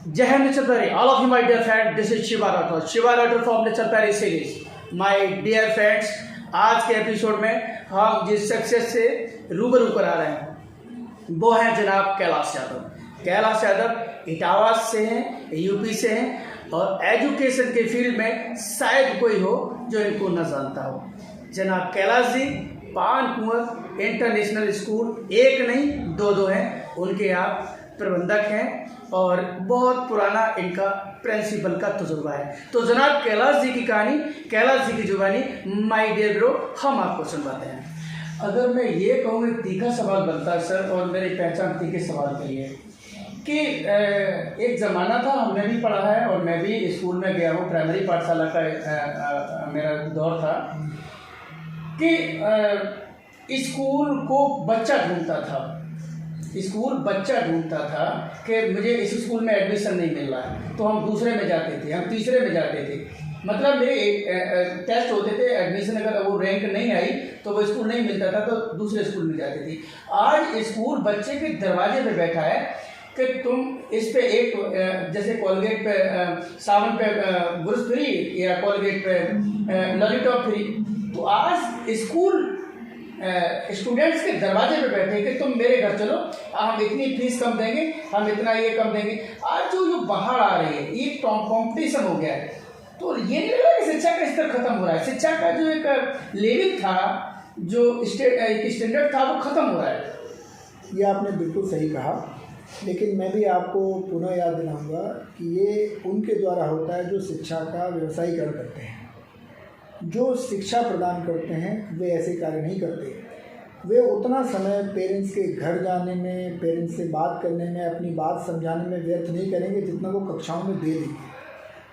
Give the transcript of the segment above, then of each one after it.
Jai Hind Nature Parry, all of you my dear friends, this is Shiva Rathod from Nature Parry series. My dear friends, आज के episode में हम जिस success से रूबरू करा रहे हैं वो है जनाब कैलाश यादव। कैलाश यादव इटावा से हैं, यूपी से हैं और एजुकेशन के फील्ड में शायद कोई हो जो इनको न जानता हो। जनाब कैलाश जी पान कुंवर इंटरनेशनल स्कूल एक नहीं दो हैं, उनके आप प्रबंधक हैं और बहुत पुराना इनका प्रिंसिपल का तजुर्बा है। तो जनाब कैलाश जी की कहानी, कैलाश जी की जुबानी माय डियर ब्रो हम आपको सुनवाते हैं। अगर मैं ये कहूँ तीखा सवाल बनता है सर, और मेरी पहचान तीखे सवाल के लिए कि एक ज़माना था, हमने भी पढ़ा है और मैं भी स्कूल में गया हूँ, प्राइमरी पाठशाला का मेरा दौर था कि स्कूल को बच्चा ढूंढता था कि मुझे इस स्कूल में एडमिशन नहीं मिल रहा है, तो हम दूसरे में जाते थे, हम तीसरे में जाते थे। मतलब मेरे टेस्ट होते थे, एडमिशन अगर वो रैंक नहीं आई तो वो स्कूल नहीं मिलता था, तो दूसरे स्कूल में जाते थे। आज स्कूल बच्चे के दरवाजे पे बैठा है कि तुम इस पे एक जैसे कॉलगेट पे साबुन पे ब्रश फ्री या कॉलगेट पे लॉलीपॉप फ्री, तो आज स्कूल स्टूडेंट्स के दरवाजे पे बैठे कि तुम मेरे घर चलो, हम इतनी फीस कम देंगे, हम इतना ये कम देंगे। आज जो बाहर आ रही है ये कॉम्पिटिशन हो गया है, तो ये नहीं लगा कि शिक्षा का स्तर खत्म हो रहा है। शिक्षा का जो एक लेवल था, जो एक स्टैंडर्ड था, वो खत्म हो रहा है। ये आपने बिल्कुल सही कहा, लेकिन मैं भी आपको पुनः याद दिलाऊंगा कि ये उनके द्वारा होता है जो शिक्षा का व्यवसायीकरण करते हैं। जो शिक्षा प्रदान करते हैं वे ऐसे कार्य नहीं करते। वे उतना समय पेरेंट्स के घर जाने में, पेरेंट्स से बात करने में, अपनी बात समझाने में व्यर्थ नहीं करेंगे जितना वो कक्षाओं में दे देंगे।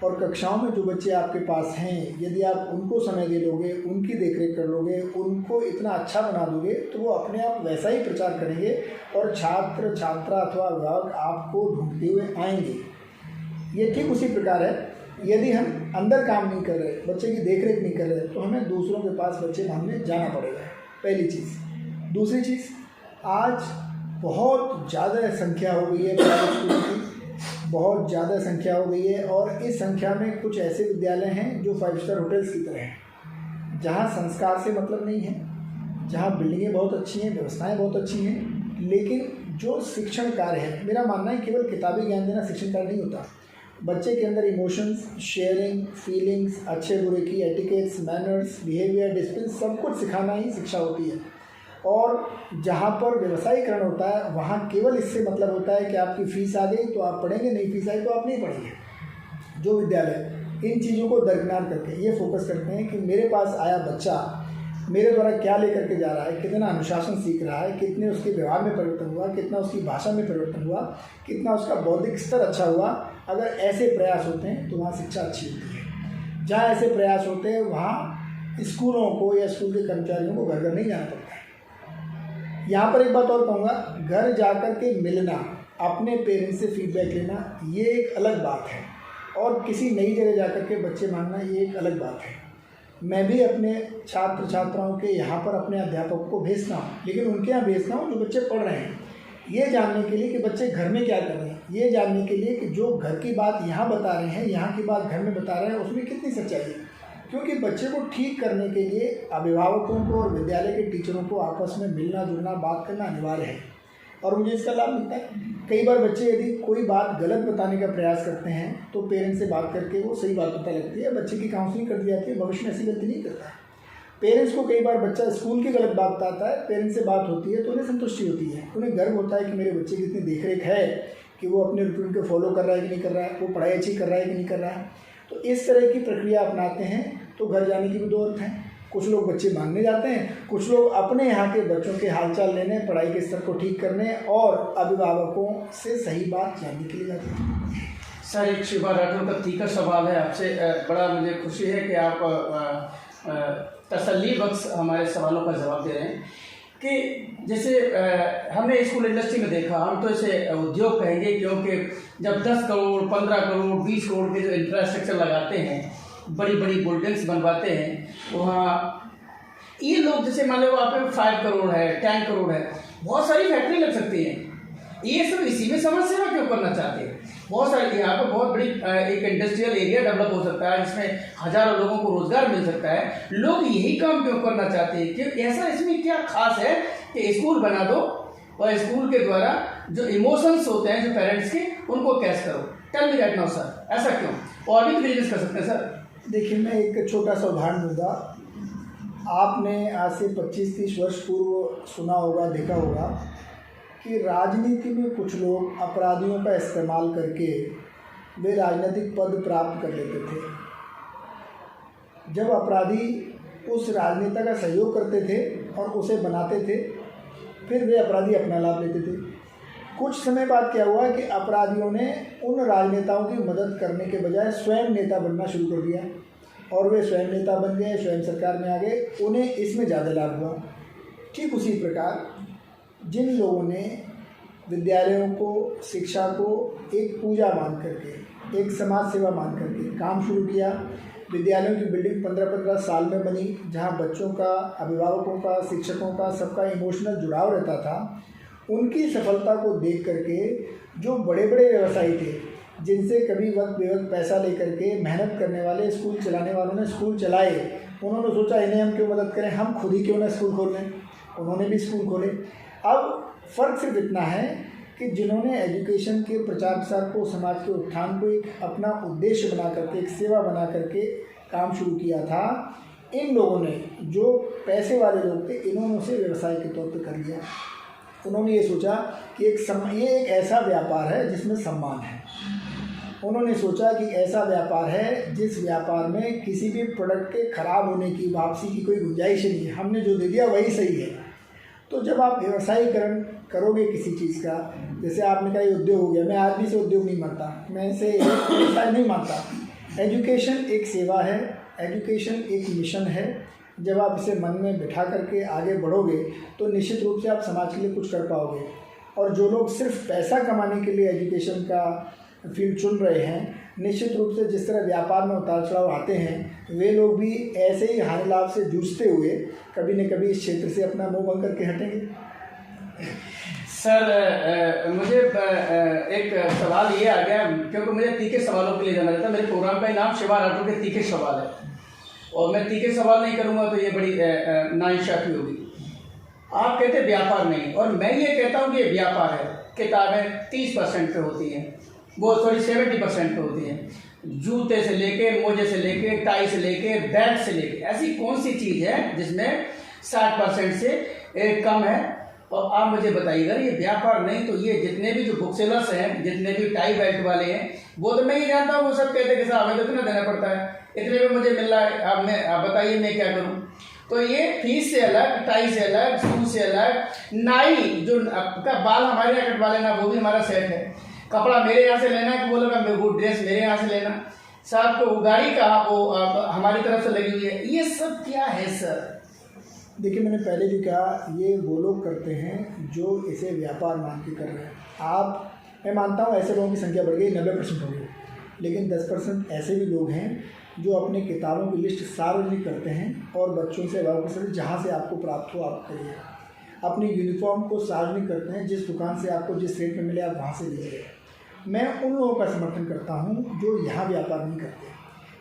और कक्षाओं में जो बच्चे आपके पास हैं, यदि आप उनको समय दे लोगे, उनकी देखरेख कर लोगे, उनको इतना अच्छा बना दोगे, तो वो अपने आप वैसा ही प्रचार करेंगे और छात्र छात्रा अथवा अभिभावक आपको ढूंढते हुए आएंगे। ये ठीक उसी प्रकार है, यदि हम अंदर काम नहीं कर रहे, बच्चे की देखरेख नहीं कर रहे, तो हमें दूसरों के पास बच्चे मांगने जाना पड़ेगा, पहली चीज़। दूसरी चीज़, आज बहुत ज़्यादा संख्या हो गई है प्राइवेट स्कूल की, बहुत ज़्यादा संख्या हो गई है, और इस संख्या में कुछ ऐसे विद्यालय हैं जो 5 स्टार होटल्स की तरह हैं, जहाँ संस्कार से मतलब नहीं है, जहाँ बिल्डिंगें बहुत अच्छी हैं, व्यवस्थाएँ बहुत अच्छी हैं, लेकिन जो शिक्षण कार्य है, मेरा मानना है केवल किताबी ज्ञान देना शिक्षण कार्य नहीं होता। बच्चे के अंदर इमोशंस, शेयरिंग, फीलिंग्स, अच्छे बुरे की एटिकेट्स, मैनर्स, बिहेवियर, डिसिप्लिन सब कुछ सिखाना ही शिक्षा होती है। और जहाँ पर व्यवसायीकरण होता है वहाँ केवल इससे मतलब होता है कि आपकी फ़ीस आ गई तो आप पढ़ेंगे, नहीं फीस आई तो आप नहीं पढ़ेंगे। जो विद्यालय इन चीज़ों को दरकिनार करके ये फोकस करते हैं कि मेरे पास आया बच्चा मेरे द्वारा क्या लेकर के जा रहा है, कितना अनुशासन सीख रहा है, कितने उसके व्यवहार में परिवर्तन हुआ, कितना उसकी भाषा में परिवर्तन हुआ, कितना उसका बौद्धिक स्तर अच्छा हुआ, अगर ऐसे प्रयास होते हैं तो वहाँ शिक्षा अच्छी होती है। जहाँ ऐसे प्रयास होते हैं वहाँ स्कूलों को या स्कूल के कर्मचारियों को घर घर नहीं जाना पड़ता है। यहाँ पर एक बात और कहूँगा, घर जा कर के मिलना, अपने पेरेंट्स से फीडबैक लेना, ये एक अलग बात है, और किसी नई जगह जा कर के बच्चे मांगना, ये एक अलग बात है। मैं भी अपने छात्र छात्राओं के यहाँ पर अपने अध्यापकों को भेजता हूँ, लेकिन उनके यहाँ भेजता हूँ जो बच्चे पढ़ रहे हैं, ये जानने के लिए कि बच्चे घर में क्या कर रहे हैं, ये जानने के लिए कि जो घर की बात यहाँ बता रहे हैं, यहाँ की बात घर में बता रहे हैं, उसमें कितनी सच्चाई है। क्योंकि बच्चे को ठीक करने के लिए अभिभावकों को और विद्यालय के टीचरों को आपस में मिलना जुलना, बात करना अनिवार्य है, और मुझे इसका लाभ मिलता है। कई बार बच्चे यदि कोई बात गलत बताने का प्रयास करते हैं तो पेरेंट्स से बात करके वो सही बात पता लगती है, बच्चे की काउंसलिंग कर दी जाती है, भविष्य में ऐसी गलती नहीं करता है। पेरेंट्स को कई बार बच्चा स्कूल की गलत बात बताता है, पेरेंट्स से बात होती है तो उन्हें संतुष्टि होती है, उन्हें गर्व होता है कि मेरे बच्चे की इतनी देखरेख है कि वो अपने रूटीन को फॉलो कर रहा है कि नहीं कर रहा है, वो पढ़ाई अच्छी कर रहा है कि नहीं कर रहा है। तो इस तरह की प्रक्रिया अपनाते हैं तो घर जाने की भी दो अर्थ हैं। कुछ लोग बच्चे मांगने जाते हैं, कुछ लोग अपने यहाँ के बच्चों के हालचाल लेने, पढ़ाई के स्तर को ठीक करने और अभिभावकों से सही बात जानने के लिए जाते हैं। सर, एक शिवा राठौर का तीखा सवाल है आपसे। बड़ा मुझे खुशी है कि आप तसल्ली बख्श हमारे सवालों का जवाब दे रहे हैं कि जैसे हमने स्कूल इंडस्ट्री में देखा, हम तो इसे उद्योग कहेंगे क्योंकि जब 10 करोड़ 15 करोड़ 20 करोड़ के जो इंफ्रास्ट्रक्चर लगाते हैं, बड़ी बड़ी बिल्डिंग्स बनवाते हैं, वहाँ ये लोग जैसे मान लो वहाँ पे 5 करोड़ है 10 करोड़ है, बहुत सारी फैक्ट्री लग सकती हैं। ये सब इसी में समाज सेवा क्यों करना चाहते हैं? बहुत सारे यहाँ पर बहुत बड़ी एक इंडस्ट्रियल एरिया डेवलप हो सकता है जिसमें हजारों लोगों को रोजगार मिल सकता है। लोग यही काम क्यों करना चाहते हैं? कि ऐसा इसमें क्या खास है कि स्कूल बना दो और स्कूल के द्वारा जो इमोशंस होते हैं जो पेरेंट्स के, उनको कैश करो। Tell me right now sir, ऐसा क्यों? और भी तो बिजनेस कर सकते हैं सर। देखिए, मैं एक छोटा सा उदाहरण दूंगा। आपने आज से 25-30 वर्ष पूर्व सुना होगा, देखा होगा कि राजनीति में कुछ लोग अपराधियों का इस्तेमाल करके वे राजनीतिक पद प्राप्त कर लेते थे। जब अपराधी उस राजनेता का सहयोग करते थे और उसे बनाते थे, फिर वे अपराधी अपना लाभ लेते थे। कुछ समय बाद क्या हुआ कि अपराधियों ने उन राजनेताओं की मदद करने के बजाय स्वयं नेता बनना शुरू कर दिया और वे स्वयं नेता बन गए, स्वयं सरकार में आ गए, उन्हें इसमें ज़्यादा लाभ हुआ। ठीक उसी प्रकार जिन लोगों ने विद्यालयों को, शिक्षा को एक पूजा मान करके, एक समाज सेवा मान करके काम शुरू किया, विद्यालयों की बिल्डिंग 15-15 साल में बनी, जहां बच्चों का, अभिभावकों का, शिक्षकों का, सबका इमोशनल जुड़ाव रहता था, उनकी सफलता को देख करके जो बड़े बड़े व्यवसायी थे, जिनसे कभी वक्त बेवक्त पैसा लेकर के मेहनत करने वाले स्कूल चलाने वालों ने स्कूल चलाए, उन्होंने सोचा इन्हें हम क्यों मदद करें, हम खुद ही क्यों ना स्कूल खोल लें। उन्होंने भी स्कूल खोले। अब फ़र्क सिर्फ इतना है कि जिन्होंने एजुकेशन के प्रचार प्रसार को, समाज के उत्थान को एक अपना उद्देश्य बना करके, एक सेवा बना करके काम शुरू किया था, इन लोगों ने, जो पैसे वाले लोग थे, इन्होंने उसे व्यवसाय के तौर पे कर लिया। उन्होंने ये सोचा कि ये एक ऐसा व्यापार है जिसमें सम्मान है। उन्होंने सोचा कि ऐसा व्यापार है जिस व्यापार में किसी भी प्रोडक्ट के ख़राब होने की, वापसी की कोई गुंजाइश नहीं है, हमने जो दे दिया वही सही है। तो जब आप व्यवसायीकरण करोगे किसी चीज़ का, जैसे आपने कहा ये उद्योग हो गया, मैं आदमी से उद्योग नहीं मानता, मैं इसे व्यवसाय नहीं मानता। एजुकेशन एक सेवा है, एजुकेशन एक मिशन है। जब आप इसे मन में बिठा करके आगे बढ़ोगे तो निश्चित रूप से आप समाज के लिए कुछ कर पाओगे। और जो लोग सिर्फ पैसा कमाने के लिए एजुकेशन का फील्ड चुन रहे हैं, निश्चित रूप से जिस तरह व्यापार में उतार चढ़ाव आते हैं, वे लोग भी ऐसे ही हानि लाभ से जूझते हुए कभी न कभी इस क्षेत्र से अपना मुंह बंद करके हटेंगे। सर, मुझे एक सवाल ये आ गया, क्योंकि मुझे तीखे सवालों के लिए जाना जाता है। मेरे प्रोग्राम का नाम शिवा राठौर के तीखे सवाल है, और मैं तीखे सवाल नहीं करूँगा तो ये बड़ी नाइंसाफ़ी होगी। आप कहते हैं व्यापार नहीं, और मैं ये कहता हूँ कि ये व्यापार है। किताबें 30% पे होती हैं, वो 70% पे होती हैं। जूते से लेके, मोजे से लेके, टाई से लेके, बैग से लेके, ऐसी कौन सी चीज़ है जिसमें 60% से कम है? और आप मुझे बताइएगा, ये व्यापार नहीं तो ये जितने भी जो बुक सेलर्स हैं, जितने भी टाई बेल्ट वाले हैं, वो तो मैं ये जानता हूँ, वो सब कहते हैं कि साहब हमें तो इतना देना पड़ता है, इतने में मुझे मिल रहा है, आप बताइए मैं क्या करूँ? तो ये फीस से अलग, टाई से अलग, शूज से अलग, नाई जो आपका बाल हमारे यहाँ कटवा लेना वो भी हमारा सेट है, कपड़ा मेरे यहाँ से लेना कि वो लोग वो ड्रेस मेरे यहाँ से लेना, साहब को गाड़ी का वो हमारी तरफ से लगी हुई है, ये सब क्या है सर? देखिए, मैंने पहले भी कहा, ये वो लोग करते हैं जो इसे व्यापार मान के कर रहे हैं। मैं मानता हूँ ऐसे लोगों की संख्या बढ़ गई, 90% हो गई, लेकिन 10% ऐसे भी लोग हैं जो अपने किताबों की लिस्ट सार्वजनिक करते हैं और बच्चों से, अभिभावकों से, जहाँ से आपको प्राप्त हो आप करिए। अपनी यूनिफॉर्म को सार्वजनिक करते हैं, जिस दुकान से आपको जिस रेट में मिले आप वहाँ से लीजिए। मैं उन लोगों का समर्थन करता हूँ जो यहाँ व्यापार नहीं करते।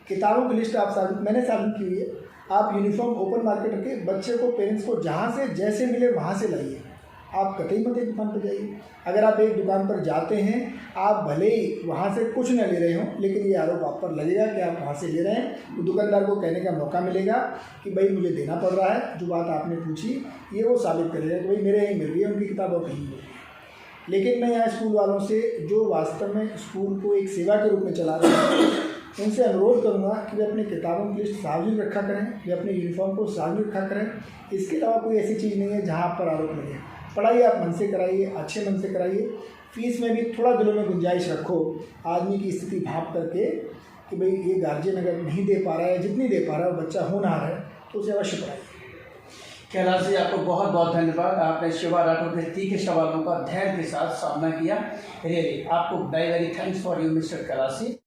किताबों की लिस्ट आप मैंने सार्वजनिक की हुई है। आप यूनिफॉर्म ओपन मार्केट रखिए, बच्चे को, पेरेंट्स को जहाँ से जैसे मिले वहाँ से लाइए। आप कतई मत एक दुकान पर जाइए। अगर आप एक दुकान पर जाते हैं, आप भले ही वहाँ से कुछ न ले रहे हों, लेकिन ये आरोप आप पर लगेगा कि आप वहाँ से ले रहे हैं, तो दुकानदार को कहने का मौका मिलेगा कि भाई मुझे देना पड़ रहा है। जो बात आपने पूछी ये वो साबित करेगा कि भाई मेरे यहीं मिल रही है, उनकी किताब और कहीं मिल रही है। लेकिन मैं यहाँ स्कूल वालों से, जो वास्तव में स्कूल को एक सेवा के रूप में चला रहे हैं, उनसे अनुरोध करूँगा कि वे अपनी किताबों की लिस्ट सार्वजनिक रखा करें, वे अपने यूनिफॉर्म को सार्वजनिक रखा करें। इसके अलावा कोई ऐसी चीज़ नहीं है जहाँ आप पर आरोप लगे। पढ़ाई आप मन से कराइए, अच्छे मन से कराइए, फीस में भी थोड़ा दिलों में गुंजाइश रखो, आदमी की स्थिति भाप करके कि भाई ये गार्जियन अगर नहीं दे पा रहा है, जितनी दे पा रहा है, बच्चा होनहार है तो उसे अवश्य पढ़ाइए। कैलाश जी, आपको बहुत बहुत धन्यवाद। आपने शिवा राठौर के तीखे सवालों का धैर्य के साथ सामना किया। रियली आपको very very thanks for you mister Kailash ji.